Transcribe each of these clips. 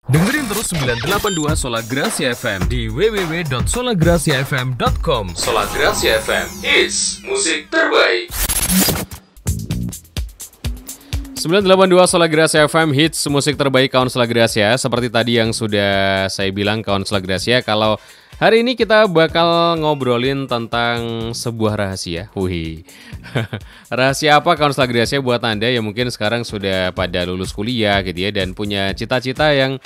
Dengerin terus 982 Sola Gracia FM di www.solagraciafm.com. Sola Gracia FM, it's musik terbaik. 982 Sola Gracia FM, hits musik terbaik kawan Sola Gracia. Seperti tadi yang sudah saya bilang kawan Sola Gracia, kalau hari ini kita bakal ngobrolin tentang sebuah rahasia. Wih, rahasia apa kawan Sola Gracia buat Anda yang mungkin sekarang sudah pada lulus kuliah gitu ya, dan punya cita-cita yang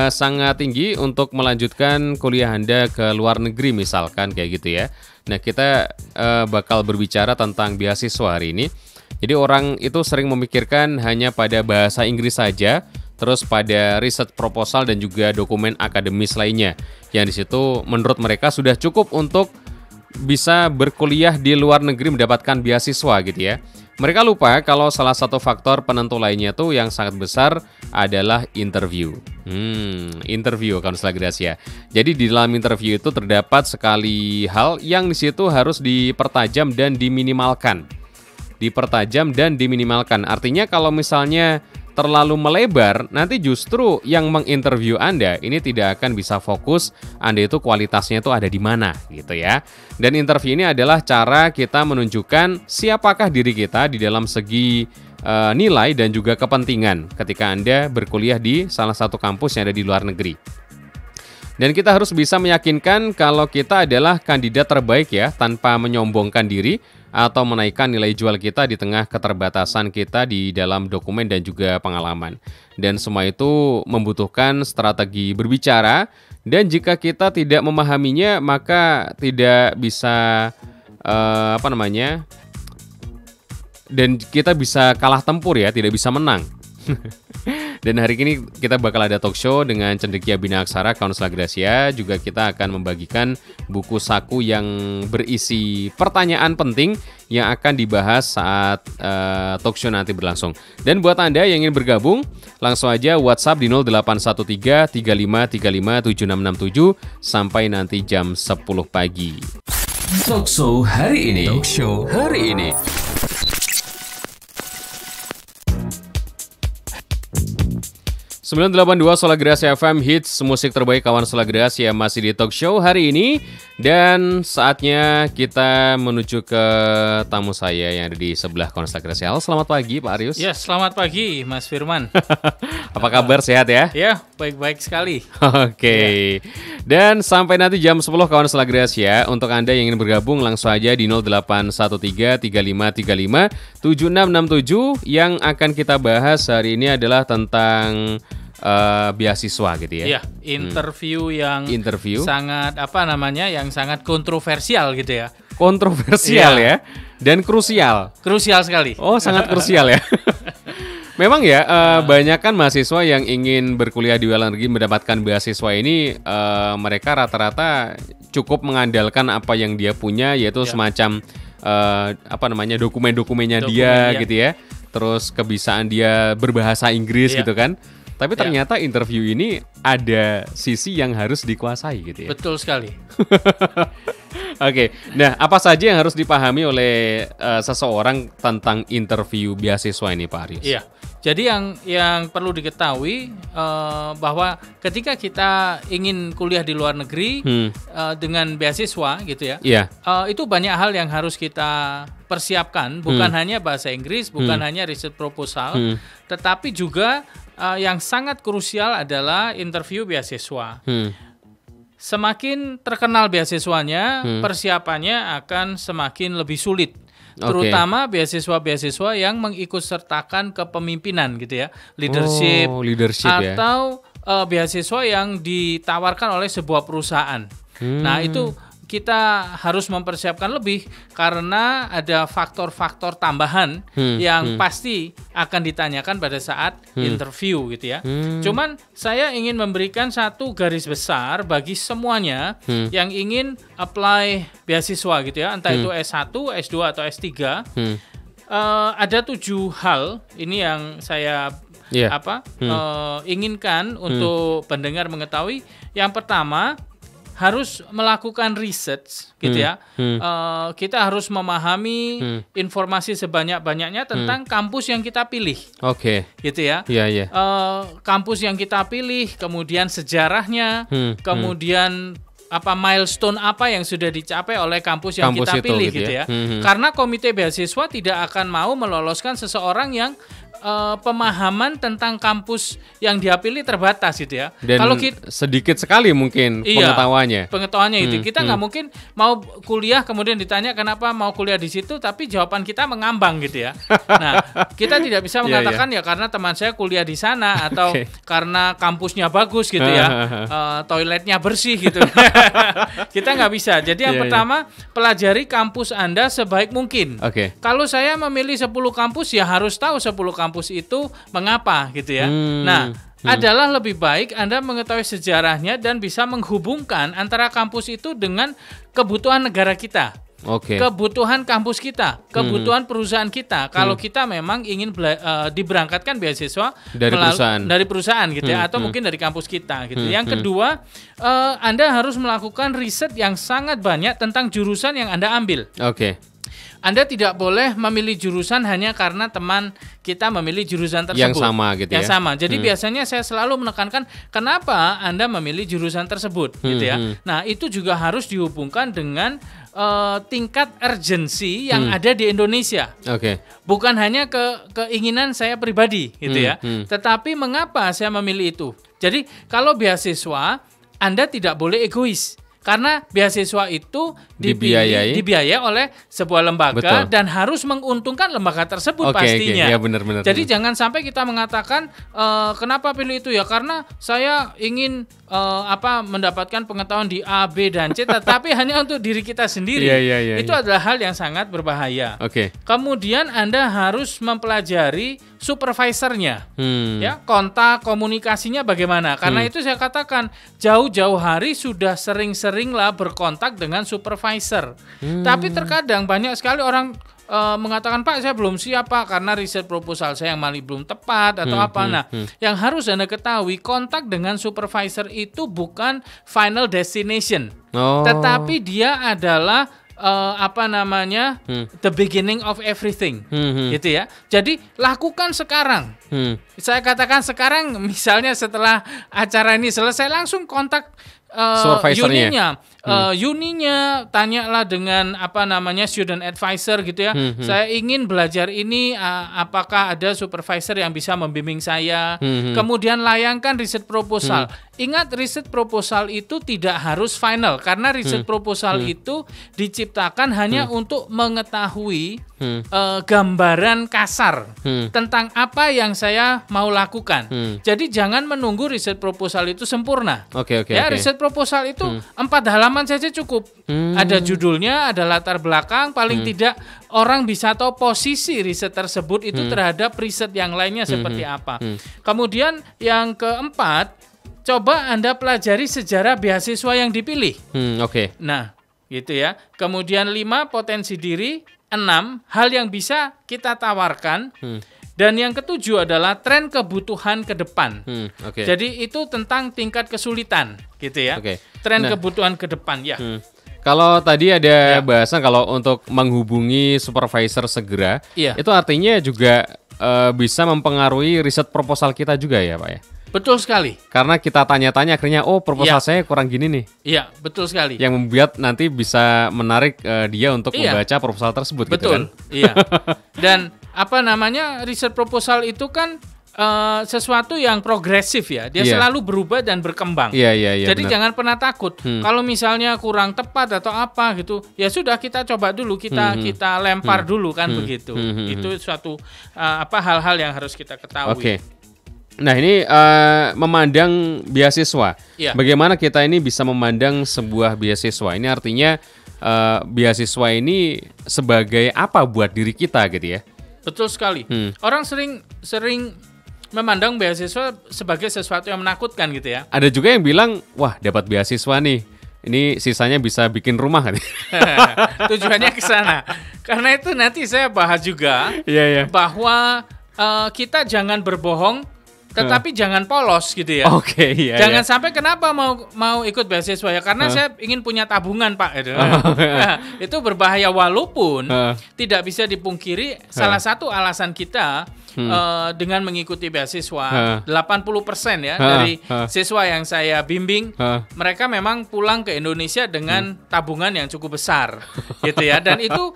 sangat tinggi untuk melanjutkan kuliah Anda ke luar negeri misalkan kayak gitu ya. Nah, kita bakal berbicara tentang beasiswa hari ini. Jadi orang itu sering memikirkan hanya pada bahasa Inggris saja, terus pada riset proposal dan juga dokumen akademis lainnya, yang di situ menurut mereka sudah cukup untuk bisa berkuliah di luar negeri mendapatkan beasiswa gitu ya. Mereka lupa kalau salah satu faktor penentu lainnya tuh yang sangat besar adalah interview. Interview kawan Sola Gracia. Jadi di dalam interview itu terdapat sekali hal yang di situ harus dipertajam dan diminimalkan. Artinya kalau misalnya terlalu melebar, nanti justru yang menginterview Anda ini tidak akan bisa fokus Anda itu kualitasnya itu ada di mana gitu ya. Dan interview ini adalah cara kita menunjukkan siapakah diri kita di dalam segi nilai dan juga kepentingan ketika Anda berkuliah di salah satu kampus yang ada di luar negeri. Dan kita harus bisa meyakinkan kalau kita adalah kandidat terbaik ya, tanpa menyombongkan diri atau menaikkan nilai jual kita di tengah keterbatasan kita di dalam dokumen dan juga pengalaman. Dan semua itu membutuhkan strategi berbicara, dan jika kita tidak memahaminya maka tidak bisa dan kita bisa kalah tempur ya, tidak bisa menang. Dan hari ini kita bakal ada talk show dengan Cendekia Bina Aksara, kawan Sola Gracia. Juga kita akan membagikan buku saku yang berisi pertanyaan penting yang akan dibahas saat talk show nanti berlangsung. Dan buat Anda yang ingin bergabung, langsung aja WhatsApp di 0813 3535 7667 sampai nanti jam 10 pagi. Talk show hari ini. 982 Sola Gracia FM, hits musik terbaik kawan Sola Gracia masih di talk show hari ini. Dan saatnya kita menuju ke tamu saya yang ada di sebelah kawan Sola Gracia. Halo, selamat pagi Pak Arius. Ya, selamat pagi Mas Firman. Apa kabar, sehat ya? Ya, baik-baik sekali. Oke. Dan sampai nanti jam 10 kawan Sola Gracia. Untuk Anda yang ingin bergabung langsung aja di 0813 3535 7667. Yang akan kita bahas hari ini adalah tentang beasiswa gitu ya. Iya, interview yang sangat yang sangat kontroversial gitu ya. Kontroversial ya, dan krusial. Krusial sekali. Oh, sangat krusial ya. Memang ya, banyak kan mahasiswa yang ingin berkuliah di luar negeri mendapatkan beasiswa ini, mereka rata-rata cukup mengandalkan apa yang dia punya, yaitu semacam dokumen-dokumennya dia gitu ya. Terus kebiasaan dia berbahasa Inggris gitu kan. Tapi ternyata interview ini ada sisi yang harus dikuasai gitu ya. Betul sekali. Oke, nah apa saja yang harus dipahami oleh seseorang tentang interview beasiswa ini Pak Arius? Iya, jadi yang perlu diketahui bahwa ketika kita ingin kuliah di luar negeri dengan beasiswa gitu ya, itu banyak hal yang harus kita persiapkan, bukan hanya bahasa Inggris, bukan hanya riset proposal, tetapi juga yang sangat krusial adalah interview beasiswa. Semakin terkenal beasiswanya, persiapannya akan semakin lebih sulit. Terutama beasiswa-beasiswa yang mengikutsertakan kepemimpinan gitu ya, leadership atau beasiswa yang ditawarkan oleh sebuah perusahaan. Nah, itu kita harus mempersiapkan lebih karena ada faktor-faktor tambahan yang pasti akan ditanyakan pada saat interview gitu ya. Cuman saya ingin memberikan satu garis besar bagi semuanya yang ingin apply beasiswa gitu ya, entah itu S1, S2 atau S3. Ada 7 hal ini yang saya inginkan untuk pendengar mengetahui. Yang pertama, harus melakukan research gitu ya. Kita harus memahami informasi sebanyak-banyaknya tentang kampus yang kita pilih. Oke. Gitu ya. Iya. Kampus yang kita pilih, kemudian sejarahnya, kemudian milestone apa yang sudah dicapai oleh kampus yang kita pilih gitu ya. Karena komite beasiswa tidak akan mau meloloskan seseorang yang pemahaman tentang kampus yang dia pilih terbatas gitu ya. Dan kalau sedikit sekali mungkin pengetahuannya itu. Kita nggak mungkin mau kuliah kemudian ditanya kenapa mau kuliah di situ, tapi jawaban kita mengambang gitu ya. Nah, kita tidak bisa mengatakan ya karena teman saya kuliah di sana atau karena kampusnya bagus gitu ya, toiletnya bersih gitu. Kita nggak bisa. Jadi yang pertama, pelajari kampus Anda sebaik mungkin. Kalau saya memilih 10 kampus ya harus tahu 10 kampus itu mengapa gitu ya. Adalah lebih baik Anda mengetahui sejarahnya dan bisa menghubungkan antara kampus itu dengan kebutuhan negara kita. Kebutuhan kampus kita, kebutuhan perusahaan kita. Kalau kita memang ingin diberangkatkan beasiswa dari perusahaan gitu ya, atau mungkin dari kampus kita gitu. Yang kedua, Anda harus melakukan riset yang sangat banyak tentang jurusan yang Anda ambil. Anda tidak boleh memilih jurusan hanya karena teman kita memilih jurusan tersebut. Yang sama gitu ya. Yang sama. Jadi biasanya saya selalu menekankan kenapa Anda memilih jurusan tersebut gitu ya. Nah, itu juga harus dihubungkan dengan tingkat urgensi yang ada di Indonesia. Bukan hanya keinginan saya pribadi gitu ya. Tetapi mengapa saya memilih itu? Jadi, kalau beasiswa Anda tidak boleh egois. Karena beasiswa itu dibiayai oleh sebuah lembaga dan harus menguntungkan lembaga tersebut pastinya. Ya, benar. Jadi jangan sampai kita mengatakan kenapa pilih itu ya karena saya ingin mendapatkan pengetahuan di A, B dan C, tetapi hanya untuk diri kita sendiri. Itu adalah hal yang sangat berbahaya. Kemudian Anda harus mempelajari supervisornya, ya, kontak komunikasinya bagaimana. Karena itu saya katakan jauh-jauh hari sudah sering-seringlah berkontak dengan supervisor. Tapi terkadang banyak sekali orang mengatakan Pak saya belum siap Pak karena riset proposal saya yang masih belum tepat atau Nah, yang harus Anda ketahui kontak dengan supervisor itu bukan final destination, tetapi dia adalah the beginning of everything, gitu ya. Jadi lakukan sekarang. Saya katakan sekarang, misalnya setelah acara ini selesai langsung kontak uninya, tanyalah dengan student advisor gitu ya. Saya ingin belajar ini, apakah ada supervisor yang bisa membimbing saya? Kemudian layangkan riset proposal. Ingat, riset proposal itu tidak harus final karena riset proposal itu diciptakan hanya untuk mengetahui gambaran kasar tentang apa yang saya mau lakukan. Jadi jangan menunggu riset proposal itu sempurna. Riset proposal itu 4 halaman saja cukup. Ada judulnya, ada latar belakang, paling tidak orang bisa tahu posisi riset tersebut itu terhadap riset yang lainnya seperti apa. Kemudian yang keempat, coba Anda pelajari sejarah beasiswa yang dipilih. Nah, gitu ya. Kemudian 5, potensi diri. 6, hal yang bisa kita tawarkan. Dan yang ketujuh adalah tren kebutuhan ke depan. Jadi itu tentang tingkat kesulitan, gitu ya. Tren kebutuhan ke depan, ya. Kalau tadi ada bahasan kalau untuk menghubungi supervisor segera, itu artinya juga bisa mempengaruhi riset proposal kita juga ya Pak ya? Betul sekali. Karena kita tanya-tanya akhirnya, proposal saya kurang gini nih. Iya, betul sekali. Yang membuat nanti bisa menarik dia untuk membaca proposal tersebut. Betul, gitu kan? Iya. Dan riset proposal itu kan sesuatu yang progresif ya. Dia selalu berubah dan berkembang. Jadi benar. Jangan pernah takut. Kalau misalnya kurang tepat atau apa gitu, ya sudah kita coba dulu, kita lempar dulu kan begitu. Itu suatu hal-hal yang harus kita ketahui. Nah ini memandang beasiswa. Bagaimana kita ini bisa memandang sebuah beasiswa? Ini artinya beasiswa ini sebagai apa buat diri kita gitu ya? Betul sekali. Orang sering memandang beasiswa sebagai sesuatu yang menakutkan gitu ya. Ada juga yang bilang, wah dapat beasiswa nih, ini sisanya bisa bikin rumah kan? Tujuannya ke sana. Karena itu nanti saya bahas juga bahwa kita jangan berbohong tetapi jangan polos gitu ya. Oke, iya. Jangan sampai kenapa mau ikut beasiswa ya karena saya ingin punya tabungan Pak gitu. Nah, itu berbahaya walaupun tidak bisa dipungkiri salah satu alasan kita dengan mengikuti beasiswa 80% ya dari siswa yang saya bimbing mereka memang pulang ke Indonesia dengan tabungan yang cukup besar gitu ya, dan itu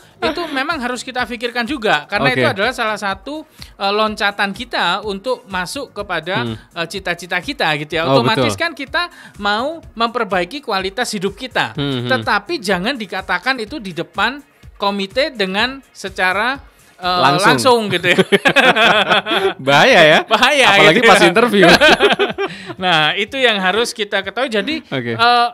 memang harus kita pikirkan juga karena itu adalah salah satu loncatan kita untuk masuk kepada cita-cita kita gitu ya. Otomatis kan kita mau memperbaiki kualitas hidup kita, tetapi jangan dikatakan itu di depan komite dengan secara langsung gitu ya. Bahaya ya. Bahaya. Apalagi gitu pas interview. Nah, itu yang harus kita ketahui. Jadi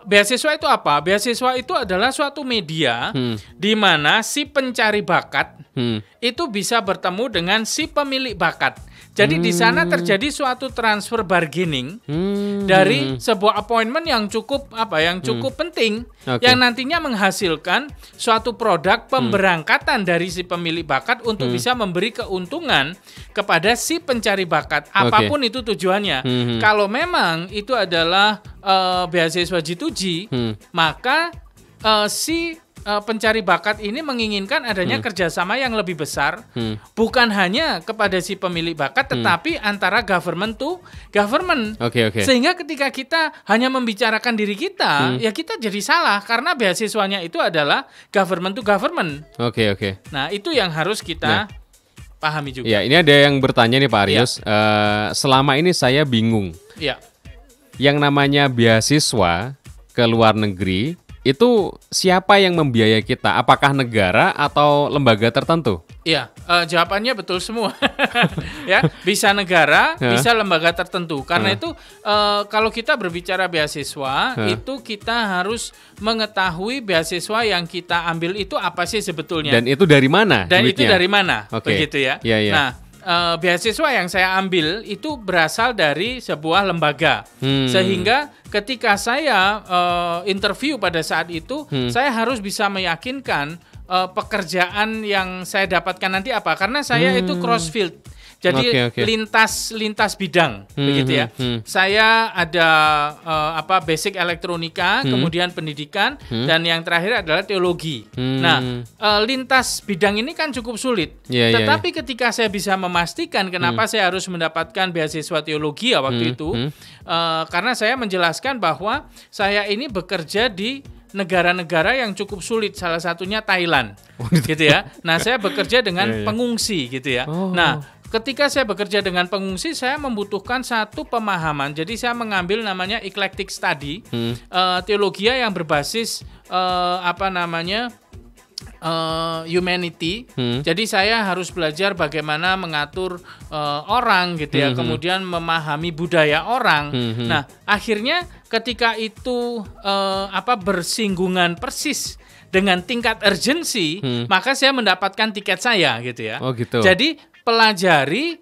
beasiswa itu apa? Beasiswa itu adalah suatu media di mana si pencari bakat itu bisa bertemu dengan si pemilik bakat. Jadi di sana terjadi suatu transfer bargaining dari sebuah appointment yang cukup penting yang nantinya menghasilkan suatu produk pemberangkatan dari si pemilik bakat untuk bisa memberi keuntungan kepada si pencari bakat apapun itu tujuannya. Kalau memang itu adalah beasiswa G2G, maka si pencari bakat ini menginginkan adanya kerjasama yang lebih besar, bukan hanya kepada si pemilik bakat, tetapi antara government to government. Sehingga ketika kita hanya membicarakan diri kita, ya kita jadi salah karena beasiswanya itu adalah government to government. Nah, itu yang harus kita pahami juga. Ya, ini ada yang bertanya nih Pak Aryus. Selama ini saya bingung. Yang namanya beasiswa ke luar negeri itu siapa yang membiayai kita? Apakah negara atau lembaga tertentu? Iya, jawabannya betul semua. Ya, bisa negara, bisa lembaga tertentu. Karena itu kalau kita berbicara beasiswa, itu kita harus mengetahui beasiswa yang kita ambil itu apa sih sebetulnya. Dan itu dari mana? Dan duitnya? Itu dari mana? Begitu ya. Nah, beasiswa yang saya ambil itu berasal dari sebuah lembaga, sehingga ketika saya interview pada saat itu, saya harus bisa meyakinkan pekerjaan yang saya dapatkan nanti apa, karena saya itu cross field. Jadi lintas bidang begitu ya. Saya ada basic elektronika, kemudian pendidikan, dan yang terakhir adalah teologi. Nah, lintas bidang ini kan cukup sulit. Tetapi ketika saya bisa memastikan kenapa saya harus mendapatkan beasiswa teologi waktu itu, karena saya menjelaskan bahwa saya ini bekerja di negara-negara yang cukup sulit, salah satunya Thailand, gitu ya. Nah, saya bekerja dengan pengungsi, gitu ya. Nah, ketika saya bekerja dengan pengungsi, saya membutuhkan satu pemahaman. Jadi saya mengambil namanya eclectic study, teologi yang berbasis humanity. Jadi saya harus belajar bagaimana mengatur orang gitu ya, kemudian memahami budaya orang. Nah, akhirnya ketika itu bersinggungan persis dengan tingkat urgency, maka saya mendapatkan tiket saya gitu ya. Jadi pelajari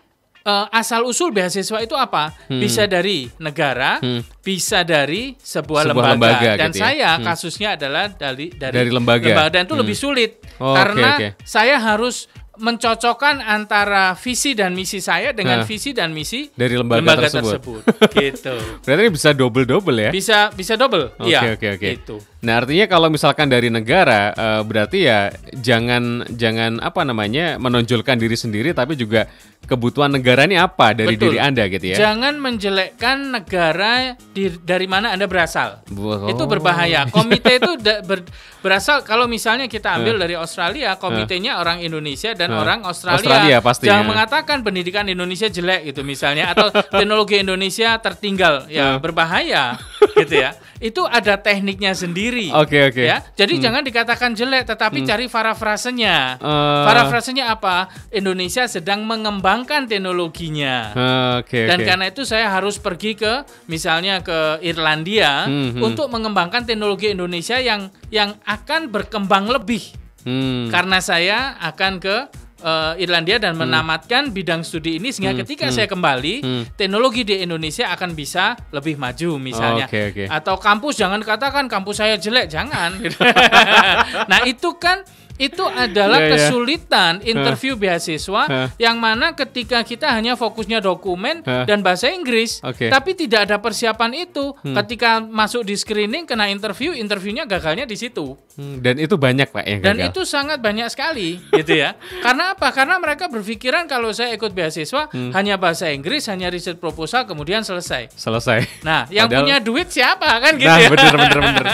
asal-usul beasiswa itu apa? Bisa dari negara, bisa dari sebuah lembaga. Dan gitu saya kasusnya adalah dari lembaga. Dan itu lebih sulit karena saya harus mencocokkan antara visi dan misi saya dengan visi dan misi dari lembaga tersebut. Gitu. Berarti bisa double ya? Bisa double. Iya. Gitu. Nah, artinya kalau misalkan dari negara berarti ya jangan menonjolkan diri sendiri, tapi juga kebutuhan negara ini apa dari diri Anda gitu ya. Jangan menjelekkan negara dari mana Anda berasal. Itu berbahaya. Komite itu berasal, kalau misalnya kita ambil dari Australia, komitenya orang Indonesia dan orang Australia jangan mengatakan pendidikan Indonesia jelek gitu misalnya, atau teknologi Indonesia tertinggal, ya berbahaya gitu ya. Itu ada tekniknya sendiri. Ya. Jadi jangan dikatakan jelek, tetapi cari parafrasenya. Parafrasenya apa? Indonesia sedang mengembangkan teknologinya. Dan karena itu saya harus pergi misalnya ke Irlandia untuk mengembangkan teknologi Indonesia yang akan berkembang lebih. Karena saya akan ke Irlandia dan menamatkan bidang studi ini, sehingga ketika saya kembali, teknologi di Indonesia akan bisa lebih maju misalnya. Atau kampus, jangan katakan kampus saya jelek, jangan. Nah, itu kan Itu adalah kesulitan interview beasiswa yang mana ketika kita hanya fokusnya dokumen dan bahasa Inggris, tapi tidak ada persiapan itu. Ketika masuk di screening, kena interviewnya gagalnya di situ. Dan itu banyak Pak yang gagal. Dan itu sangat banyak sekali, gitu ya. Karena apa? Karena mereka berpikiran kalau saya ikut beasiswa hanya bahasa Inggris, hanya riset proposal, kemudian selesai. Nah, yang punya duit siapa kan gitu ya? Bener.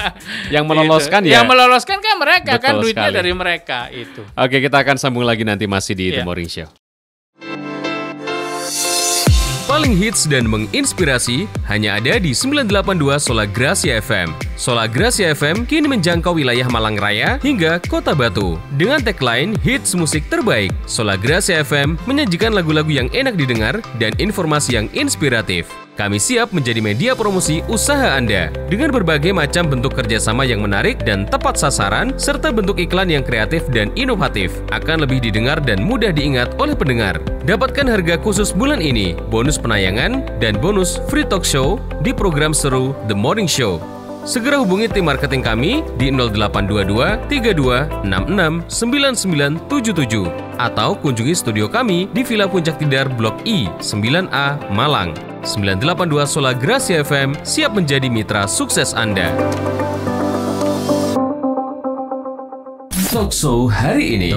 Yang meloloskan gitu. Yang meloloskan kan mereka. Betul kan duitnya sekali. dari mereka itu. Oke, kita akan sambung lagi nanti masih di The Morning Show. Paling hits dan menginspirasi hanya ada di 982 Sola Gracia FM. Sola Gracia FM kini menjangkau wilayah Malang Raya hingga Kota Batu. Dengan tagline hits musik terbaik, Sola Gracia FM menyajikan lagu-lagu yang enak didengar dan informasi yang inspiratif. Kami siap menjadi media promosi usaha Anda dengan berbagai macam bentuk kerjasama yang menarik dan tepat sasaran, serta bentuk iklan yang kreatif dan inovatif. Akan lebih didengar dan mudah diingat oleh pendengar. Dapatkan harga khusus bulan ini, bonus penayangan, dan bonus free talk show di program seru The Morning Show. Segera hubungi tim marketing kami di 0822 32 66 9977 atau kunjungi studio kami di Villa Puncak Tidar Blok I 9A Malang. 982 Sola Gracia FM siap menjadi mitra sukses Anda. Talk Show hari ini.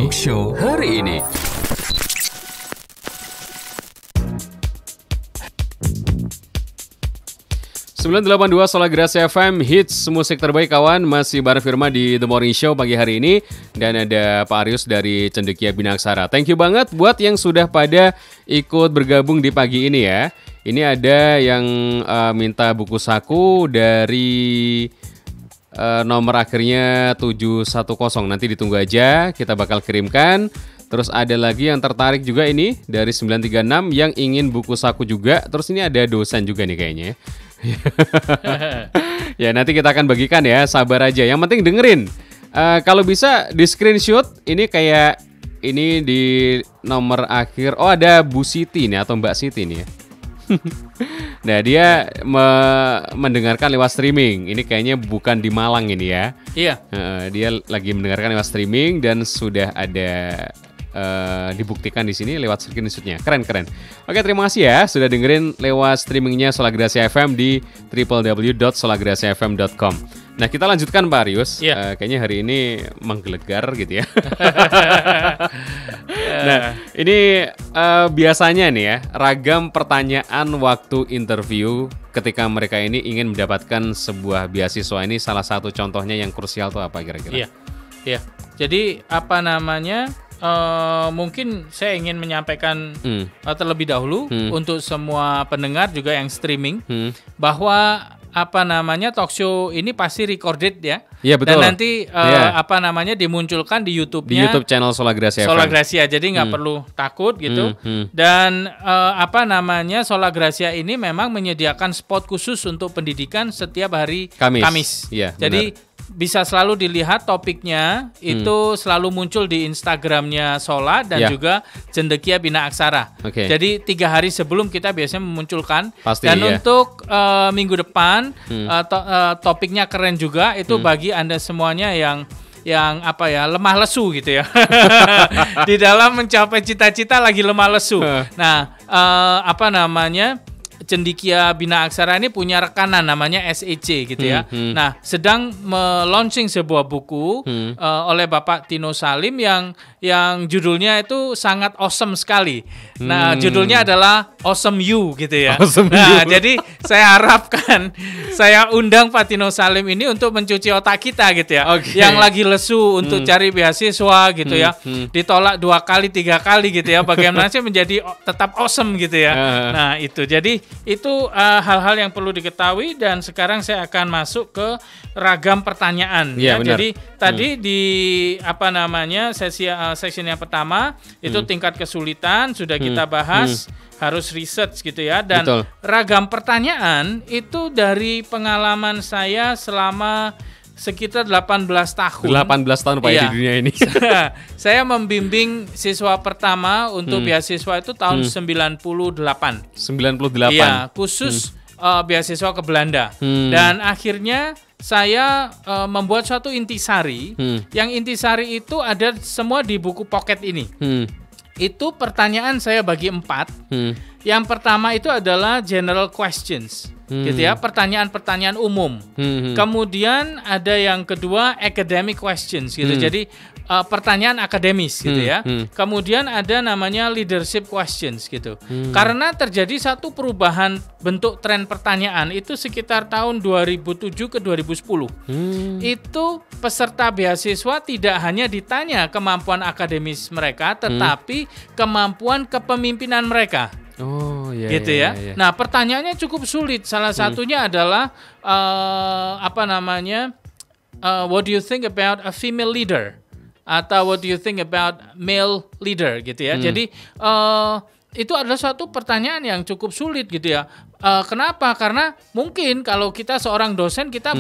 982 Sola Gracia FM, hits musik terbaik kawan. Masih bareng Firma di The Morning Show pagi hari ini. Dan ada Pak Arius dari Cendekia Bina Aksara. Thank you banget buat yang sudah pada ikut bergabung di pagi ini ya. Ini ada yang minta buku saku dari nomor akhirnya 710. Nanti ditunggu aja, kita bakal kirimkan. Terus ada lagi yang tertarik juga ini dari 936 yang ingin buku saku juga. Terus ini ada dosen juga nih kayaknya. Ya nanti kita akan bagikan ya, sabar aja. Yang penting dengerin. Kalau bisa di screenshot, ini kayak ini di nomor akhir. Oh ada Bu Siti nih atau Mbak Siti nih ya. Nah dia mendengarkan lewat streaming. Ini kayaknya bukan di Malang ini ya. Iya. Dia lagi mendengarkan lewat streaming dan sudah ada dibuktikan di sini lewat screenshotnya. Keren. Oke, terima kasih ya sudah dengerin lewat streamingnya Sola Gracia FM di www.solagraciafm.com. Nah kita lanjutkan Pak Arius. Kayaknya hari ini menggelegar gitu ya. Nah ini biasanya nih ya, ragam pertanyaan waktu interview ketika mereka ini ingin mendapatkan sebuah beasiswa. Ini salah satu contohnya yang krusial tuh apa kira-kira? Iya. Jadi apa namanya? Mungkin saya ingin menyampaikan terlebih dahulu untuk semua pendengar juga yang streaming bahwa apa namanya talk show ini pasti recorded ya. Iya betul. Dan nanti apa namanya dimunculkan di YouTube-nya. Di YouTube channel Sola Gracia FM. Sola Gracia, jadi nggak perlu takut gitu. Dan apa namanya Sola Gracia ini memang menyediakan spot khusus untuk pendidikan setiap hari Kamis. Iya, jadi bisa selalu dilihat topiknya itu selalu muncul di Instagramnya Sola dan juga Cendekia Bina Aksara. Jadi 3 hari sebelum kita biasanya memunculkan. Pasti, dan untuk minggu depan topiknya keren juga itu bagi Anda semuanya yang apa ya lemah lesu gitu ya. Di dalam mencapai cita-cita lagi lemah lesu. Nah apa namanya Cendekia Bina Aksara ini punya rekanan namanya SEC gitu ya. Nah, sedang launching sebuah buku oleh Bapak Tino Salim yang judulnya itu sangat awesome sekali. Nah, judulnya adalah Awesome You gitu ya. Jadi saya harapkan saya undang Pak Tino Salim ini untuk mencuci otak kita gitu ya. Yang lagi lesu untuk cari beasiswa gitu ya. Ditolak 2 kali 3 kali gitu ya. Bagaimana sih menjadi tetap awesome gitu ya. Nah, itu. Jadi itu hal-hal yang perlu diketahui dan sekarang saya akan masuk ke ragam pertanyaan ya. Jadi tadi di apa namanya section yang pertama itu tingkat kesulitan sudah kita bahas, harus research gitu ya, dan ragam pertanyaan itu dari pengalaman saya selama sekitar 18 tahun. 18 tahun Pak di dunia ini. Saya membimbing siswa pertama untuk beasiswa itu tahun 98. 98. Iya, khusus beasiswa ke Belanda. Dan akhirnya saya membuat suatu intisari. Yang intisari itu ada semua di buku pocket ini. Itu pertanyaan saya bagi 4. Yang pertama itu adalah general questions, gitu ya, pertanyaan-pertanyaan umum. Kemudian ada yang kedua academic questions, gitu. Jadi pertanyaan akademis, gitu ya. Kemudian ada namanya leadership questions, gitu. Karena terjadi satu perubahan bentuk tren pertanyaan itu sekitar tahun 2007 ke 2010. Itu peserta beasiswa tidak hanya ditanya kemampuan akademis mereka, tetapi kemampuan kepemimpinan mereka. Oh, iya, gitu ya. Iya. Nah, pertanyaannya cukup sulit. Salah satunya adalah what do you think about a female leader? Atau what do you think about male leader, gitu ya. Jadi itu adalah suatu pertanyaan yang cukup sulit, gitu ya. Kenapa? Karena mungkin kalau kita seorang dosen, kita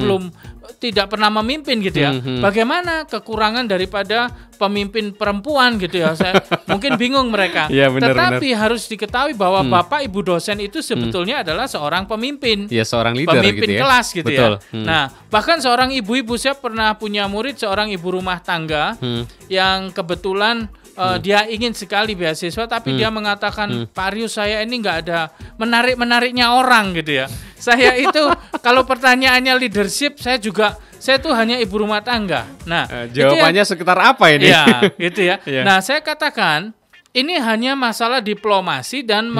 tidak pernah memimpin, gitu ya. Bagaimana kekurangan daripada pemimpin perempuan, gitu ya. Saya mungkin bingung mereka. Ya, benar, tetapi harus diketahui bahwa bapak ibu dosen itu sebetulnya adalah seorang pemimpin. Ya, seorang leader, pemimpin gitu ya. kelas, gitu. Betul. Ya. Nah, bahkan seorang ibu-ibu, saya pernah punya murid seorang ibu rumah tangga yang kebetulan dia ingin sekali beasiswa, tapi dia mengatakan, Pak Rius, saya ini nggak ada menarik-menariknya orang, gitu ya. Saya itu kalau pertanyaannya leadership, saya tuh hanya ibu rumah tangga. Nah, jawabannya sekitar apa ini? Ya, gitu ya. Nah, saya katakan ini hanya masalah diplomasi dan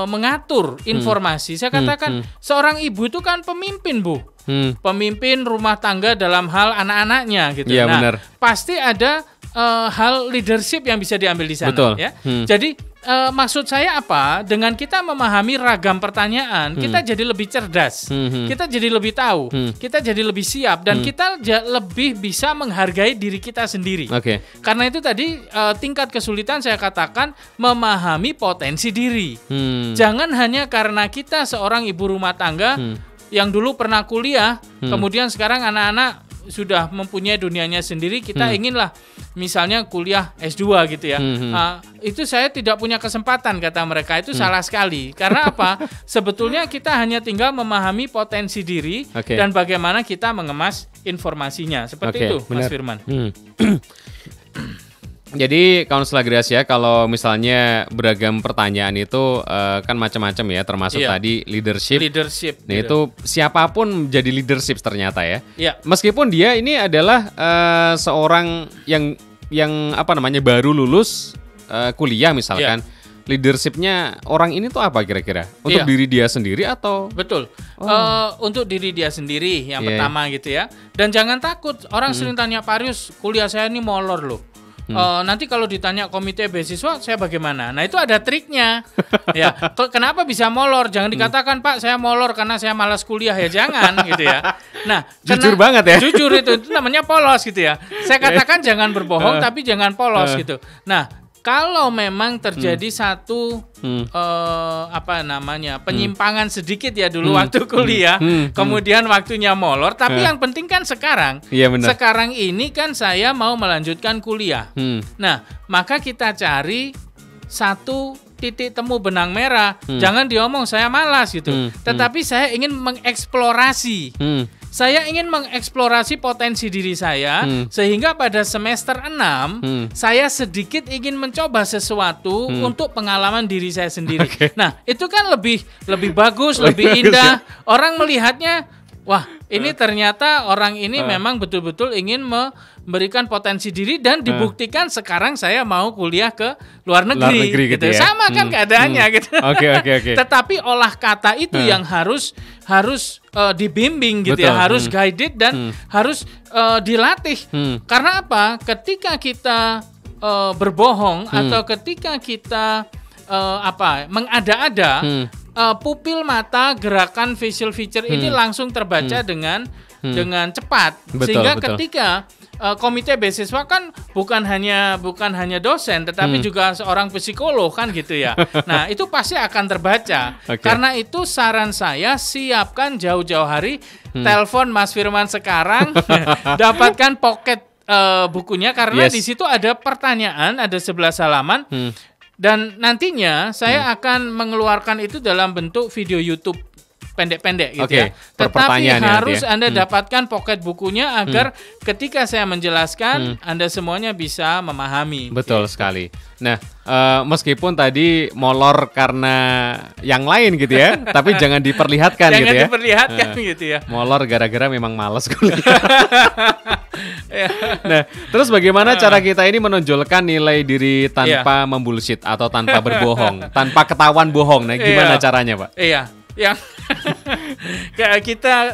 mengatur informasi. Saya katakan seorang ibu itu kan pemimpin, Bu. Pemimpin rumah tangga dalam hal anak-anaknya, gitu. Ya, nah, benar. pasti ada hal leadership yang bisa diambil di sana. Betul. Ya. Jadi maksud saya apa? Dengan kita memahami ragam pertanyaan, kita jadi lebih cerdas, kita jadi lebih tahu, kita jadi lebih siap, dan kita lebih bisa menghargai diri kita sendiri. Karena itu tadi tingkat kesulitan saya katakan memahami potensi diri. Jangan hanya karena kita seorang ibu rumah tangga yang dulu pernah kuliah, kemudian sekarang anak-anak sudah mempunyai dunianya sendiri, kita inginlah misalnya kuliah S2, gitu ya. Itu saya tidak punya kesempatan, kata mereka. Itu salah sekali. Karena apa? Sebetulnya kita hanya tinggal memahami potensi diri dan bagaimana kita mengemas informasinya. Seperti itu, benar. Mas Firman. Jadi Kaunselor Gracia, kalau misalnya beragam pertanyaan itu kan macam-macam ya, termasuk tadi leadership. Nah, itu siapapun jadi leadership ternyata ya. Meskipun dia ini adalah seorang yang baru lulus kuliah misalkan. Leadershipnya orang ini tuh apa kira-kira? Untuk diri dia sendiri atau? Betul. Untuk diri dia sendiri yang pertama, gitu ya. Dan jangan takut, orang sering tanya, Pak Rius, kuliah saya ini molor loh. Nanti kalau ditanya komite beasiswa saya bagaimana? Nah, itu ada triknya. Ya, kenapa bisa molor? Jangan dikatakan, Pak, saya molor karena saya malas kuliah, ya jangan, gitu ya. Nah, jujur banget ya. Jujur itu namanya polos, gitu ya. Saya katakan jangan berbohong tapi jangan polos, gitu. Nah, kalau memang terjadi satu penyimpangan sedikit ya dulu waktu kuliah, kemudian waktunya molor, tapi yang penting kan sekarang. Sekarang ini kan saya mau melanjutkan kuliah. Nah, maka kita cari satu titik temu benang merah. Jangan diomong saya malas, gitu. Tetapi saya ingin mengeksplorasi. Saya ingin mengeksplorasi potensi diri saya, sehingga pada semester 6 saya sedikit ingin mencoba sesuatu untuk pengalaman diri saya sendiri. Nah, itu kan lebih bagus, lebih indah. Orang melihatnya, wah, ini ternyata orang ini memang betul-betul ingin memberikan potensi diri, dan dibuktikan sekarang saya mau kuliah ke luar negeri gitu. Ya? Sama kan keadaannya gitu. Tetapi olah kata itu yang harus dibimbing, gitu. Betul. Ya, harus guided dan harus dilatih. Karena apa? Ketika kita berbohong atau ketika kita mengada-ada, pupil mata, gerakan facial feature ini langsung terbaca dengan cepat. Sehingga ketika komite beasiswa kan bukan hanya dosen, tetapi juga seorang psikolog kan, gitu ya. Nah, itu pasti akan terbaca. Karena itu saran saya, siapkan jauh-jauh hari, telepon Mas Firman sekarang, dapatkan pocket bukunya, karena di situ ada pertanyaan, ada 11 halaman. Dan nantinya saya akan mengeluarkan itu dalam bentuk video YouTube pendek-pendek gitu ya. Tetapi harus Anda dapatkan pocket bukunya agar ketika saya menjelaskan Anda semuanya bisa memahami. Betul sekali. Nah, meskipun tadi molor karena yang lain gitu ya, tapi jangan diperlihatkan gitu ya. Jangan diperlihatkan gitu ya. Molor gara-gara memang malas kuliah. Nah, terus bagaimana cara kita ini menonjolkan nilai diri tanpa membullshit atau tanpa berbohong, tanpa ketahuan bohong? Nah, gimana caranya, Pak? Iya. Yang kita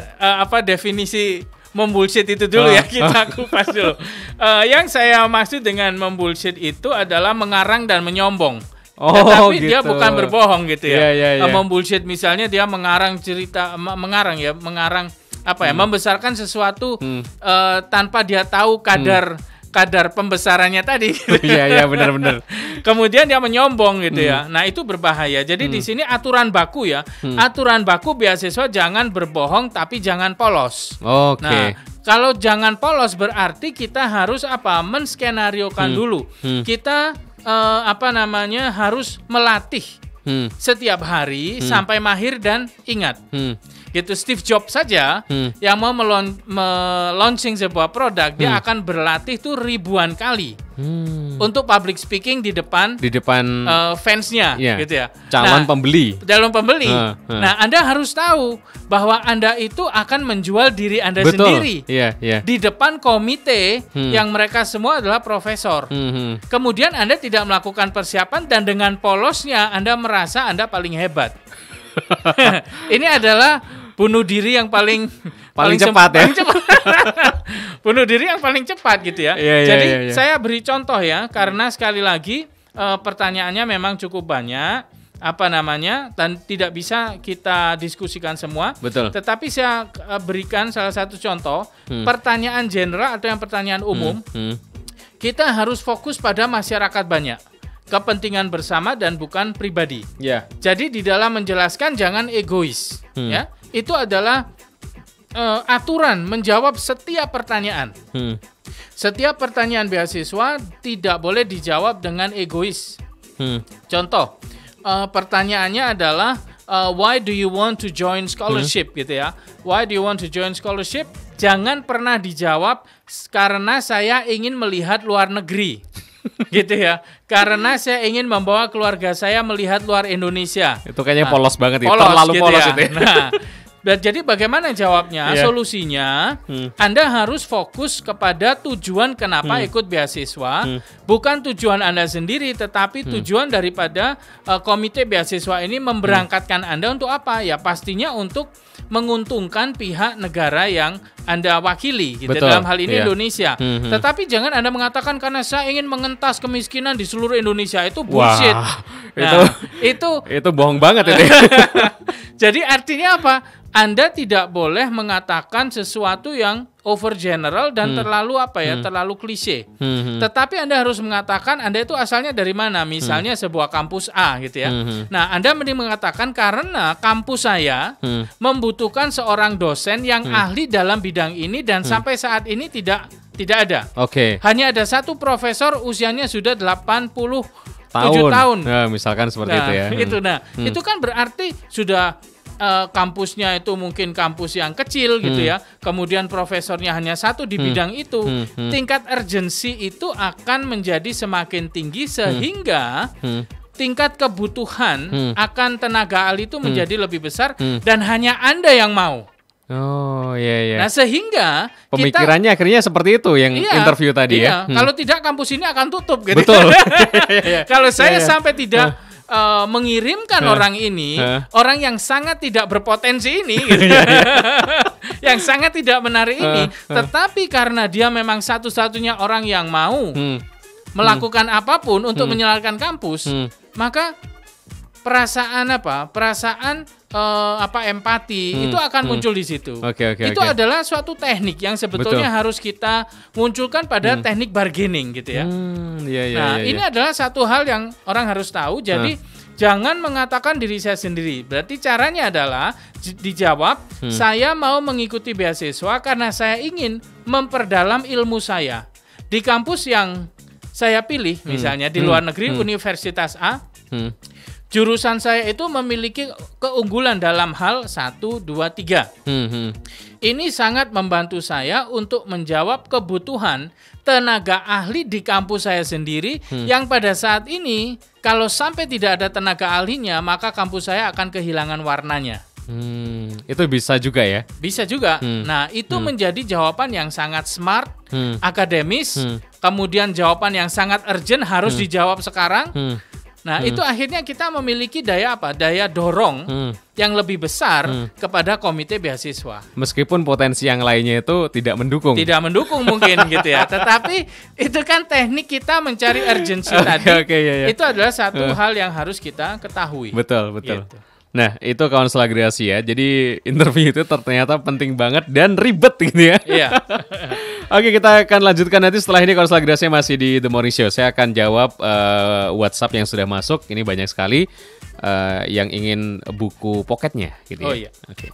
definisi membullshit itu dulu ya, kita kupas dulu. Yang saya maksud dengan membullshit itu adalah mengarang dan menyombong. Tetapi gitu. Dia bukan berbohong gitu ya. Membullshit misalnya dia mengarang cerita, mengarang membesarkan sesuatu tanpa dia tahu kadar pembesarannya tadi. Iya, benar-benar. Kemudian dia menyombong gitu ya. Nah, itu berbahaya. Jadi di sini aturan baku ya. Aturan baku beasiswa jangan berbohong tapi jangan polos. Nah, kalau jangan polos berarti kita harus menskenariokan dulu. Kita harus melatih setiap hari sampai mahir dan ingat. Gitu, Steve Jobs saja yang mau launching sebuah produk dia akan berlatih tuh ribuan kali untuk public speaking di depan fansnya gitu ya. Calon pembeli. Nah, Anda harus tahu bahwa Anda itu akan menjual diri Anda sendiri di depan komite yang mereka semua adalah profesor. Kemudian Anda tidak melakukan persiapan dan dengan polosnya Anda merasa Anda paling hebat. Ini adalah bunuh diri yang paling cepat ya. Bunuh diri yang paling cepat gitu ya. Jadi saya beri contoh ya, karena sekali lagi pertanyaannya memang cukup banyak dan tidak bisa kita diskusikan semua. Betul. Tetapi saya berikan salah satu contoh pertanyaan general atau yang pertanyaan umum. Kita harus fokus pada masyarakat banyak. Kepentingan bersama dan bukan pribadi. Jadi di dalam menjelaskan jangan egois. Ya, itu adalah aturan menjawab setiap pertanyaan. Setiap pertanyaan beasiswa tidak boleh dijawab dengan egois. Contoh, pertanyaannya adalah why do you want to join scholarship gitu ya? Why do you want to join scholarship? Jangan pernah dijawab karena saya ingin melihat luar negeri. Gitu ya, karena saya ingin membawa keluarga saya melihat luar Indonesia. Itu kayaknya polos banget ya, terlalu gitu polos ya. itu. Jadi bagaimana jawabnya? Solusinya, Anda harus fokus kepada tujuan kenapa ikut beasiswa, bukan tujuan Anda sendiri, tetapi tujuan daripada komite beasiswa ini memberangkatkan Anda untuk apa? Ya pastinya untuk menguntungkan pihak negara yang Anda wakili gitu. Dalam hal ini Indonesia. Tetapi jangan Anda mengatakan karena saya ingin mengentas kemiskinan di seluruh Indonesia, itu bullshit. Itu bohong banget itu. Jadi artinya apa? Anda tidak boleh mengatakan sesuatu yang over general dan terlalu terlalu klise. Tetapi Anda harus mengatakan Anda itu asalnya dari mana. Misalnya sebuah kampus A gitu ya. Nah, Anda mending mengatakan karena kampus saya membutuhkan seorang dosen yang ahli dalam bidang ini dan sampai saat ini tidak ada. Hanya ada satu profesor usianya sudah 87 tahun. Nah, misalkan seperti itu ya. Itu kan berarti sudah kampusnya itu mungkin kampus yang kecil gitu ya. Kemudian profesornya hanya satu di bidang itu. Tingkat urgensi itu akan menjadi semakin tinggi sehingga tingkat kebutuhan akan tenaga ahli itu menjadi lebih besar dan hanya Anda yang mau. Nah, sehingga pemikirannya akhirnya seperti itu yang interview tadi ya. Kalau tidak kampus ini akan tutup gitu. Betul. Kalau saya sampai tidak mengirimkan orang ini, orang yang sangat tidak berpotensi ini, gitu. Yang sangat tidak menarik ini, tetapi karena dia memang satu-satunya orang yang mau melakukan apapun untuk menyelamatkan kampus, maka perasaan empati itu akan muncul di situ. Itu adalah suatu teknik yang sebetulnya harus kita munculkan pada teknik bargaining gitu ya. Ini adalah satu hal yang orang harus tahu. Jadi jangan mengatakan diri saya sendiri. Berarti caranya adalah dijawab, saya mau mengikuti beasiswa karena saya ingin memperdalam ilmu saya di kampus yang saya pilih misalnya di luar negeri Universitas A, jurusan saya itu memiliki keunggulan dalam hal 1, 2, 3. Ini sangat membantu saya untuk menjawab kebutuhan tenaga ahli di kampus saya sendiri yang pada saat ini kalau sampai tidak ada tenaga ahlinya maka kampus saya akan kehilangan warnanya. Itu bisa juga ya? Bisa juga. Nah, itu menjadi jawaban yang sangat smart, akademis, kemudian jawaban yang sangat urgent harus dijawab sekarang. Nah, itu akhirnya kita memiliki daya apa? Daya dorong yang lebih besar kepada komite beasiswa. Meskipun potensi yang lainnya itu tidak mendukung. Tidak mendukung mungkin gitu ya. Tetapi itu kan teknik kita mencari urgency tadi. Iya. Itu adalah satu hal yang harus kita ketahui. Betul. Gitu. Nah, itu kawan selagrasi ya. Jadi interview itu ternyata penting banget dan ribet gitu ya. Iya. Oke, kita akan lanjutkan nanti setelah ini kawan selagrasi masih di The Morning Show. Saya akan jawab WhatsApp yang sudah masuk. Ini banyak sekali yang ingin buku poketnya gitu ya. Oh iya. Oke.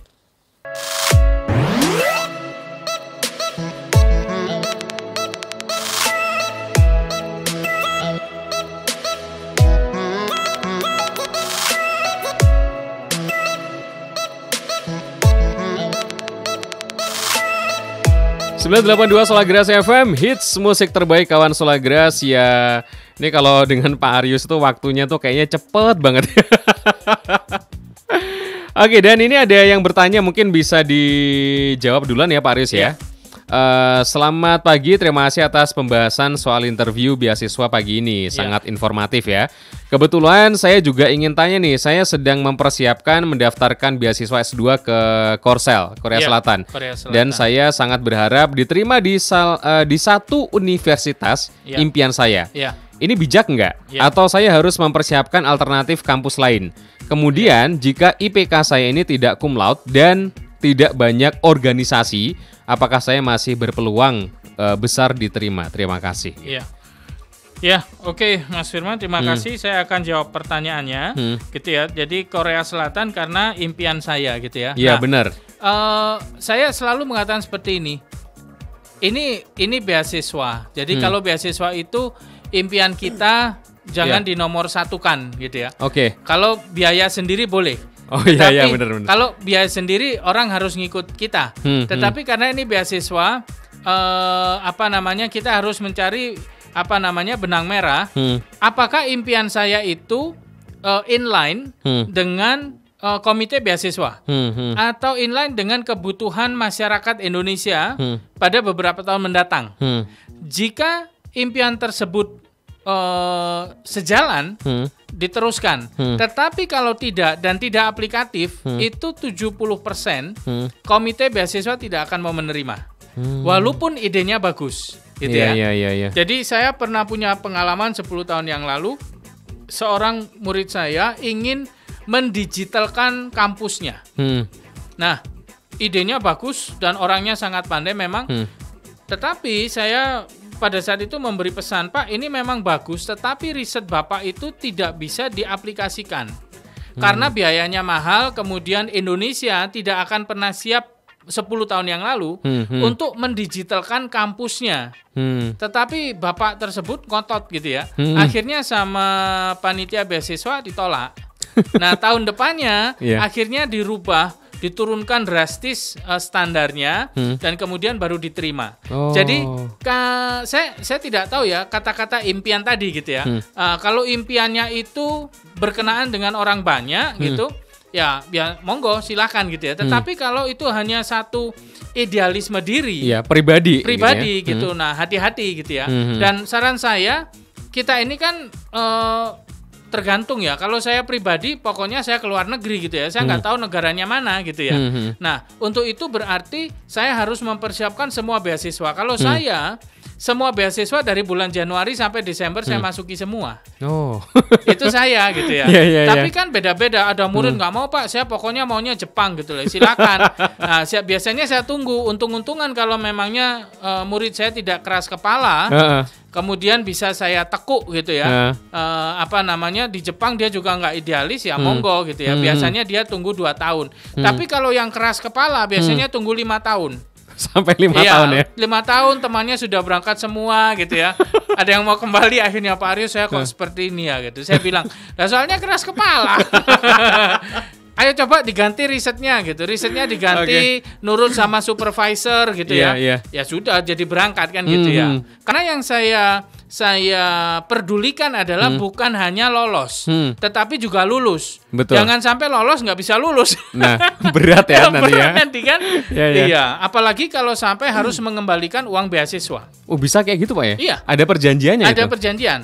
...982 Solagrasia FM, hits musik terbaik kawan Solagrasia. Ini kalau dengan Pak Aryus itu waktunya tuh kayaknya cepet banget. Oke, dan ini ada yang bertanya, mungkin bisa dijawab duluan ya Pak Aryus ya. Selamat pagi, terima kasih atas pembahasan soal interview beasiswa pagi ini, sangat informatif ya. Kebetulan saya juga ingin tanya nih, saya sedang mempersiapkan mendaftarkan beasiswa S2 ke Korsel, Korea Selatan. Dan saya sangat berharap diterima di satu universitas impian saya. Ini bijak nggak? Atau saya harus mempersiapkan alternatif kampus lain? Kemudian jika IPK saya ini tidak cum laude dan tidak banyak organisasi, apakah saya masih berpeluang besar diterima? Terima kasih. Ya, oke, Mas Firman, terima kasih. Saya akan jawab pertanyaannya, gitu ya. Jadi Korea Selatan karena impian saya, gitu ya. Iya, benar. Saya selalu mengatakan seperti ini. Ini beasiswa. Jadi kalau beasiswa itu impian kita jangan dinomor satukan, gitu ya. Oke. Kalau biaya sendiri boleh. Oh iya, benar. Kalau biaya sendiri orang harus ngikut kita. Tetapi karena ini beasiswa, kita harus mencari benang merah. Apakah impian saya itu inline dengan komite beasiswa atau inline dengan kebutuhan masyarakat Indonesia pada beberapa tahun mendatang? Jika impian tersebut sejalan, diteruskan. Tetapi kalau tidak dan tidak aplikatif, itu 70% komite beasiswa tidak akan mau menerima. Walaupun idenya bagus, gitu ya. Jadi saya pernah punya pengalaman 10 tahun yang lalu, seorang murid saya ingin mendigitalkan kampusnya. Nah, idenya bagus dan orangnya sangat pandai memang. Tetapi saya pada saat itu memberi pesan, Pak, ini memang bagus, tetapi riset Bapak itu tidak bisa diaplikasikan. Karena biayanya mahal, kemudian Indonesia tidak akan pernah siap 10 tahun yang lalu untuk mendigitalkan kampusnya. Tetapi Bapak tersebut ngotot gitu ya. Akhirnya sama panitia beasiswa ditolak. Nah, tahun depannya akhirnya diturunkan drastis standarnya dan kemudian baru diterima. Jadi saya tidak tahu ya kata-kata impian tadi gitu ya. Kalau impiannya itu berkenaan dengan orang banyak gitu, ya monggo silakan gitu ya. Tetapi kalau itu hanya satu idealisme diri, pribadi gitu. Nah, hati-hati gitu ya. Dan saran saya, kita ini kan tergantung ya. Kalau saya pribadi, pokoknya saya ke luar negeri gitu ya. Saya nggak tahu negaranya mana gitu ya. Nah, untuk itu berarti saya harus mempersiapkan semua beasiswa. Kalau saya, semua beasiswa dari bulan Januari sampai Desember saya masuki semua. Itu saya gitu ya. Tapi kan beda-beda. Ada murid nggak mau, Pak, saya pokoknya maunya Jepang gitu loh. Silakan. Nah, biasanya saya tunggu. Untung-untungan kalau memangnya murid saya tidak keras kepala. Kemudian bisa saya tekuk gitu ya. Di Jepang dia juga nggak idealis ya, monggo gitu ya. Biasanya dia tunggu 2 tahun. Tapi kalau yang keras kepala biasanya tunggu 5 tahun. Sampai 5 tahun ya? 5 tahun temannya sudah berangkat semua gitu ya. Ada yang mau kembali, akhirnya Pak Aryo saya kok seperti ini ya gitu. Saya bilang, nah soalnya keras kepala. Ayo coba diganti risetnya gitu. Risetnya diganti nurut sama supervisor gitu ya. Ya sudah jadi berangkat kan gitu ya. Karena yang saya perdulikan adalah bukan hanya lolos, tetapi juga lulus. Betul. Jangan sampai lolos nggak bisa lulus. Nah, berat ya nanti ya. Nanti kan. Iya, apalagi kalau sampai harus mengembalikan uang beasiswa. Oh, bisa kayak gitu Pak ya? Iya. Ada perjanjiannya itu? Ada perjanjian.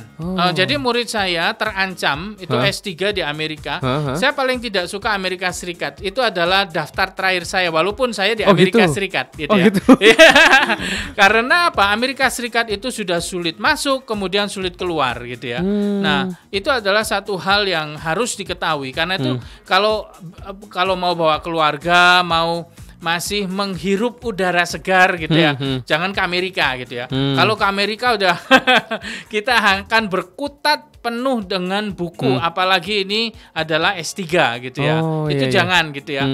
Jadi murid saya terancam itu S3 di Amerika. Saya paling tidak suka Amerika Serikat. Itu adalah daftar terakhir saya walaupun saya di Amerika Serikat gitu ya. Gitu. Karena apa? Amerika Serikat itu sudah sulit masuk, kemudian sulit keluar gitu ya. Nah, itu adalah satu hal yang harus diketahui karena itu kalau mau bawa keluarga, mau masih menghirup udara segar gitu ya. Jangan ke Amerika gitu ya. Kalau ke Amerika udah kita akan berkutat penuh dengan buku, apalagi ini adalah S3 gitu ya. Itu jangan gitu ya.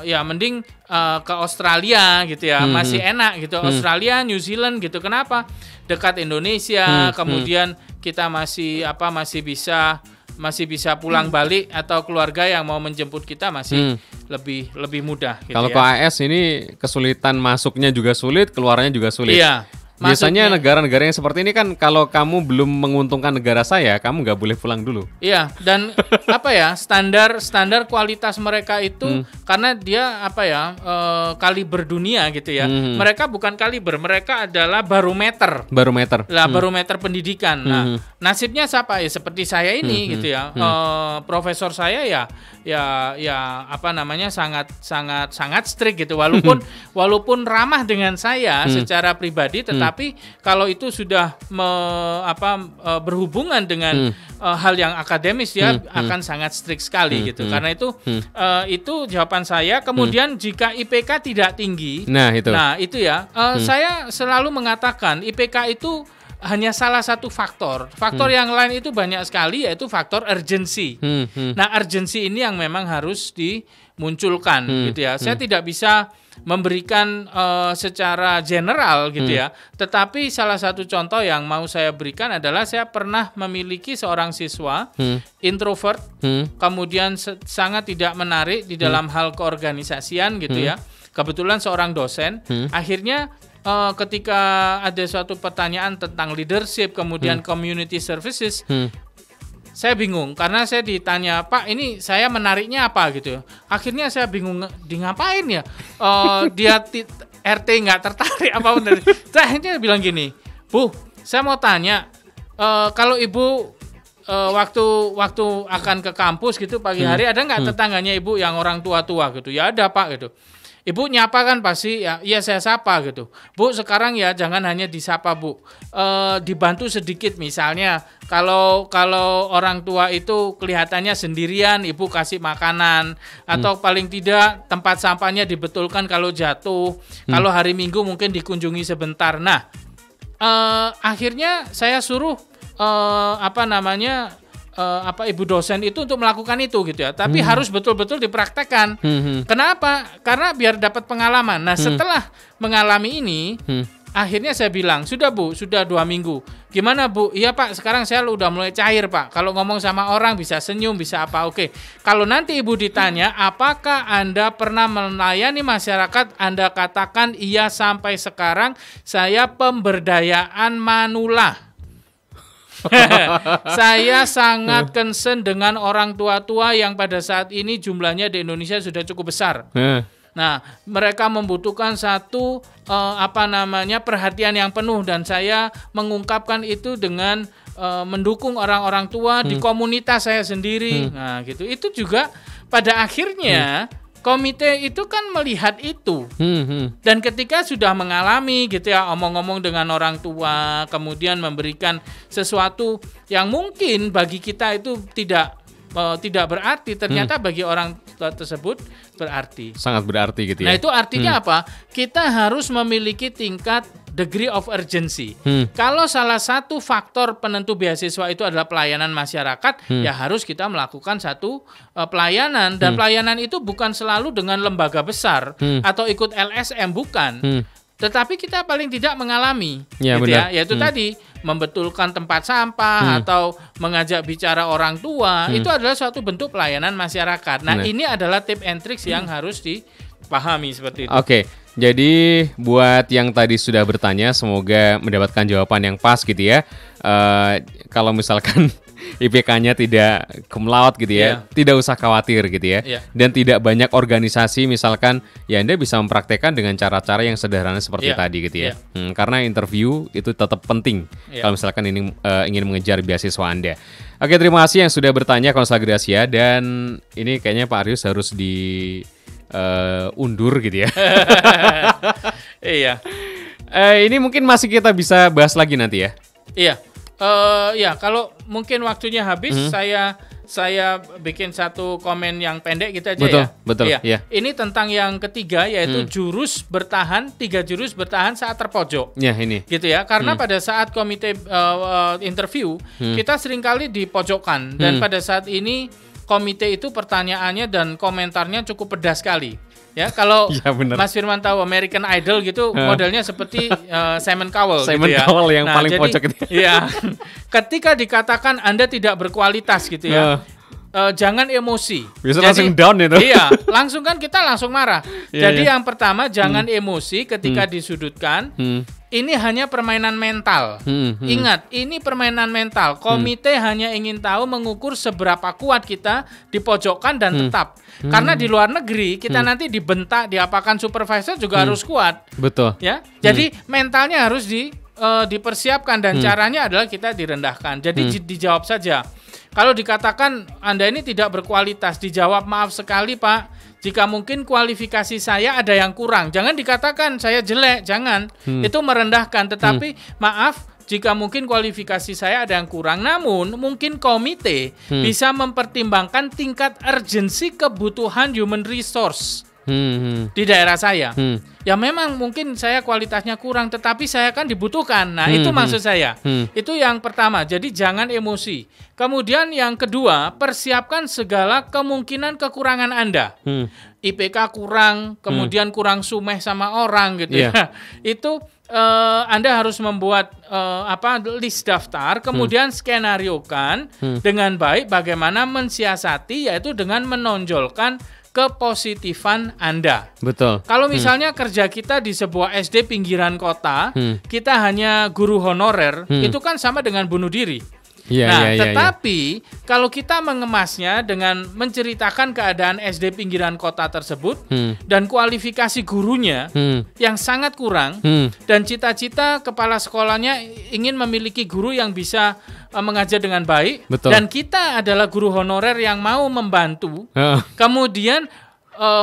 Ya mending ke Australia gitu ya. Masih enak gitu. Australia, New Zealand gitu. Kenapa? Dekat Indonesia, kemudian kita masih bisa pulang balik atau keluarga yang mau menjemput kita masih lebih mudah gitu. Kalau ke AS ini kesulitan masuknya juga sulit, keluarnya juga sulit. Iya. Biasanya negara-negara yang seperti ini kan kalau kamu belum menguntungkan negara saya, kamu nggak boleh pulang dulu. Iya, dan apa ya standar kualitas mereka itu karena dia kaliber dunia gitu ya. Mereka bukan kaliber, mereka adalah barometer. Barometer pendidikan. Nah, nasibnya siapa ya seperti saya ini gitu ya. Profesor saya sangat strict gitu. Walaupun ramah dengan saya secara pribadi, tetapi kalau itu sudah berhubungan dengan hal yang akademis dia akan sangat strict sekali gitu. Karena itu jawaban saya. Kemudian jika IPK tidak tinggi, nah itu ya saya selalu mengatakan IPK itu hanya salah satu faktor. Faktor yang lain itu banyak sekali, yaitu faktor urgency. Nah, urgency ini yang memang harus dimunculkan gitu ya. Saya tidak bisa memberikan secara general gitu ya. Tetapi salah satu contoh yang mau saya berikan adalah saya pernah memiliki seorang siswa introvert, kemudian sangat tidak menarik di dalam hal keorganisasian gitu ya. Kebetulan seorang dosen, akhirnya ketika ada suatu pertanyaan tentang leadership, kemudian community services, saya bingung karena saya ditanya, Pak ini saya menariknya apa gitu. Akhirnya saya bingung di ngapain ya. Dia RT nggak tertarik apa benar. Saya akhirnya bilang gini, Bu, saya mau tanya, kalau Ibu waktu akan ke kampus gitu pagi hari ada nggak tetangganya Ibu yang orang tua-tua gitu? Ya ada Pak gitu. Ibu nyapa kan pasti ya, iya saya sapa gitu. Bu sekarang ya jangan hanya disapa Bu, dibantu sedikit misalnya kalau orang tua itu kelihatannya sendirian, Ibu kasih makanan atau paling tidak tempat sampahnya dibetulkan kalau jatuh. Kalau hari Minggu mungkin dikunjungi sebentar. Nah akhirnya saya suruh ibu dosen itu untuk melakukan itu gitu ya. Tapi harus betul-betul dipraktekkan. Kenapa? Karena biar dapat pengalaman. Nah, setelah mengalami ini, akhirnya saya bilang, sudah Bu, sudah 2 minggu. Gimana Bu? Iya Pak, sekarang saya udah mulai cair Pak. Kalau ngomong sama orang bisa senyum, bisa apa. Oke. Kalau nanti Ibu ditanya, apakah Anda pernah melayani masyarakat? Anda katakan iya, sampai sekarang saya pemberdayaan manula. Saya sangat concern dengan orang tua-tua yang pada saat ini jumlahnya di Indonesia sudah cukup besar. Nah, mereka membutuhkan satu perhatian yang penuh, dan saya mengungkapkan itu dengan mendukung orang-orang tua di komunitas saya sendiri. Nah, gitu. Itu juga pada akhirnya komite itu kan melihat itu, dan ketika sudah mengalami gitu ya, omong-omong dengan orang tua, kemudian memberikan sesuatu yang mungkin bagi kita itu tidak berarti, ternyata bagi orang tersebut berarti. Sangat berarti gitu ya. Nah, itu artinya apa? Kita harus memiliki tingkat degree of urgency. Kalau salah satu faktor penentu beasiswa itu adalah pelayanan masyarakat, ya harus kita melakukan satu pelayanan. Dan pelayanan itu bukan selalu dengan lembaga besar atau ikut LSM, bukan. Tetapi kita paling tidak mengalami, gitu ya, yaitu tadi membetulkan tempat sampah atau mengajak bicara orang tua, itu adalah suatu bentuk pelayanan masyarakat. Nah, ini adalah tip and tricks yang harus dipahami seperti itu. Oke, jadi buat yang tadi sudah bertanya, semoga mendapatkan jawaban yang pas gitu ya. Kalau misalkan IPK-nya tidak cum laude gitu ya, tidak usah khawatir gitu ya. Dan tidak banyak organisasi misalkan, ya Anda bisa mempraktekkan dengan cara-cara yang sederhana seperti tadi gitu ya. Karena interview itu tetap penting kalau misalkan ini ingin mengejar beasiswa Anda. Oke, terima kasih yang sudah bertanya Konselor Gracia, dan ini kayaknya Pak Arius harus undur gitu ya. Iya. Ini mungkin masih kita bisa bahas lagi nanti ya. Iya. Ya, kalau mungkin waktunya habis, saya bikin satu komen yang pendek gitu aja. Betul. Ya. Ini tentang yang ketiga, yaitu 3 jurus bertahan saat terpojok. Ya, ini. Gitu ya, karena pada saat komite interview, kita seringkali dipojokkan, dan pada saat ini komite itu pertanyaannya dan komentarnya cukup pedas sekali. Ya, kalau Mas Firman tahu American Idol gitu, modelnya seperti Simon Cowell Simon gitu ya. Cowell yang paling pojok itu. Iya. Ketika dikatakan Anda tidak berkualitas gitu ya. Jangan emosi. Bisa langsung down itu. Iya, langsung kan kita langsung marah. Jadi yang pertama, jangan emosi ketika disudutkan. Ini hanya permainan mental. Ingat, ini permainan mental. Komite hanya ingin tahu mengukur seberapa kuat kita dipojokkan dan tetap. Karena di luar negeri kita nanti dibentak, diapakan supervisor juga harus kuat. Betul. Ya, jadi mentalnya harus dipersiapkan, dan caranya adalah kita direndahkan. Jadi dijawab saja. Kalau dikatakan Anda ini tidak berkualitas, dijawab maaf sekali Pak. Jika mungkin kualifikasi saya ada yang kurang, jangan dikatakan saya jelek, jangan. Itu merendahkan, tetapi maaf jika mungkin kualifikasi saya ada yang kurang. Namun mungkin komite bisa mempertimbangkan tingkat urgensi kebutuhan human resource di daerah saya. Ya memang mungkin saya kualitasnya kurang, tetapi saya kan dibutuhkan. Nah itu maksud saya. Itu yang pertama, jadi jangan emosi. Kemudian yang kedua, persiapkan segala kemungkinan kekurangan Anda. IPK kurang, kemudian kurang sumeh sama orang gitu ya. Itu Anda harus membuat list daftar, kemudian skenariokan dengan baik bagaimana mensiasati, yaitu dengan menonjolkan kepositifan Anda. Betul. Kalau misalnya kerja kita di sebuah SD pinggiran kota, kita hanya guru honorer, itu kan sama dengan bunuh diri. Tetapi kalau kita mengemasnya dengan menceritakan keadaan SD pinggiran kota tersebut dan kualifikasi gurunya yang sangat kurang, dan cita-cita kepala sekolahnya ingin memiliki guru yang bisa mengajar dengan baik, dan kita adalah guru honorer yang mau membantu, kemudian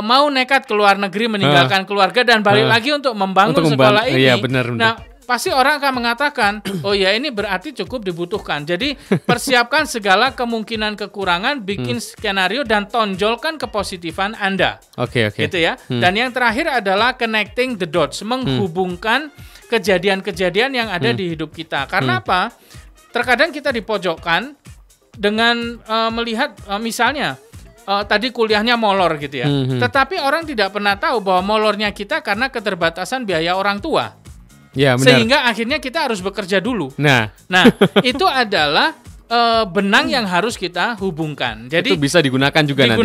mau nekat ke luar negeri meninggalkan keluarga dan balik lagi untuk membangun sekolah ini. Benar. Nah, pasti orang akan mengatakan, oh ya ini berarti cukup dibutuhkan. Jadi persiapkan segala kemungkinan kekurangan, bikin skenario dan tonjolkan kepositifan Anda. Oke. Gitu ya. Dan yang terakhir adalah connecting the dots, menghubungkan kejadian-kejadian yang ada di hidup kita. Karena apa? Terkadang kita dipojokkan dengan melihat misalnya tadi kuliahnya molor gitu ya. Tetapi orang tidak pernah tahu bahwa molornya kita karena keterbatasan biaya orang tua. Ya, benar. Sehingga akhirnya kita harus bekerja dulu. Nah itu adalah benang yang harus kita hubungkan. Jadi itu bisa digunakan juga nanti.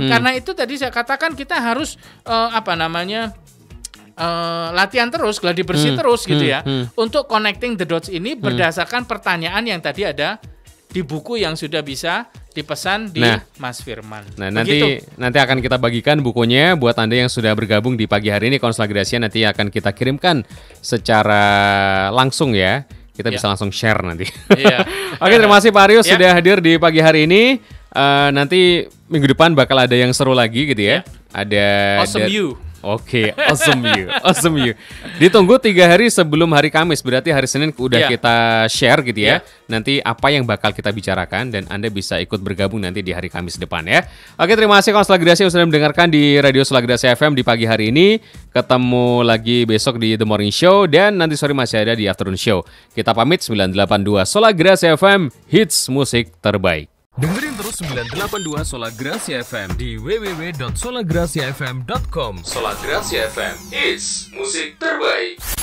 Karena itu tadi saya katakan kita harus latihan terus, gladi bersih terus gitu ya. Untuk connecting the dots ini berdasarkan pertanyaan yang tadi ada di buku yang sudah bisa dipesan di Mas Firman. Nah, nanti akan kita bagikan bukunya buat Anda yang sudah bergabung di pagi hari ini. Konselor Gracia nanti akan kita kirimkan secara langsung ya. Kita bisa langsung share nanti. Oke, terima kasih Pak Arius sudah hadir di pagi hari ini. Nanti minggu depan bakal ada yang seru lagi gitu ya. Ada Awesome You. Oke, awesome you. Ditunggu 3 hari sebelum hari Kamis, berarti hari Senin udah kita share gitu ya. Nanti apa yang bakal kita bicarakan dan Anda bisa ikut bergabung nanti di hari Kamis depan ya. Oke, terima kasih kawan Selagrasi yang sudah mendengarkan di Radio Selagrasi FM di pagi hari ini. Ketemu lagi besok di The Morning Show dan nanti sore masih ada di Afternoon Show. Kita pamit 982 Solagrasi FM, hits musik terbaik. Dengerin terus 982 Solagrasi FM di www.solagrasiafm.com. Solagrasi FM, hits musik terbaik.